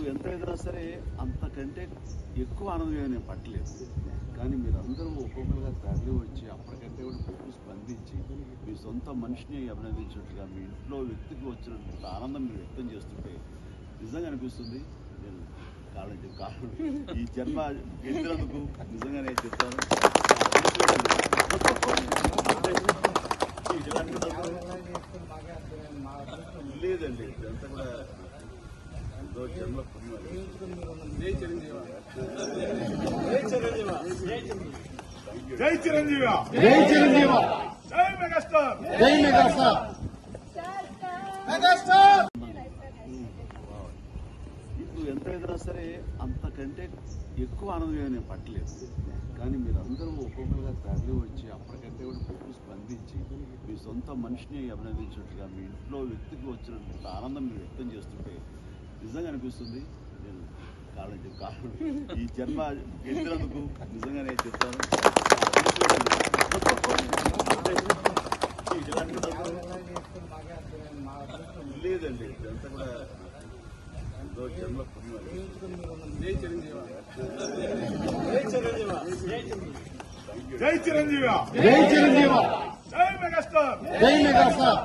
ఎంత ఎదురా సరే అంతకంటే ఎక్కువ ఆనందంగా నేను పట్టలేదు. కానీ మీరందరూ ఒక్కొక్కరుగా తరలి వచ్చి అప్పటికంటే కూడా ఎక్కువ స్పందించి మీ సొంత మనిషిని అభినందించినట్టుగా మీ ఇంట్లో వ్యక్తికి వచ్చినటువంటి ఆనందం మీరు వ్యక్తం చేస్తుంటే నిజంగా అనిపిస్తుంది. నేను కారణం ఈ జన్మ ఎత్తినందుకు నిజంగానే చెప్తాను. లేదండి, ఇదంతా కూడా ఏదో జన్మ పుణ్యం. జై చిరంజీవి, జై చిరంజీవి, జై చిరంజీవి, జై మెగాస్టార్, జై మెగాస్టార్. ఇప్పుడు ఎంత ఎదురా సరే అంతకంటే ఎక్కువ ఆనందంగా నేను పట్టలేదు. కానీ మీరందరూ ఒక్కొక్కరుగా తరలి వచ్చి అప్పటికంటే కూడా ఎక్కువ స్పందించి మీ సొంత మనిషిని అభినందించినట్టుగా మీ ఇంట్లో వ్యక్తికి వచ్చినటువంటి ఆనందం మీరు వ్యక్తం చేస్తుంటే నిజంగా అనిపిస్తుంది. నేను కారణం ఈ జన్మ ఎత్తినందుకు నిజంగానే చెప్తాను. లేదండి, ఇదంతా కూడా ఏదో జన్మ పుణ్యం. జై చిరంజీవి, జై చిరంజీవి, జై చిరంజీవి, జై మెగాస్టార్, జై మెగాస్టార్.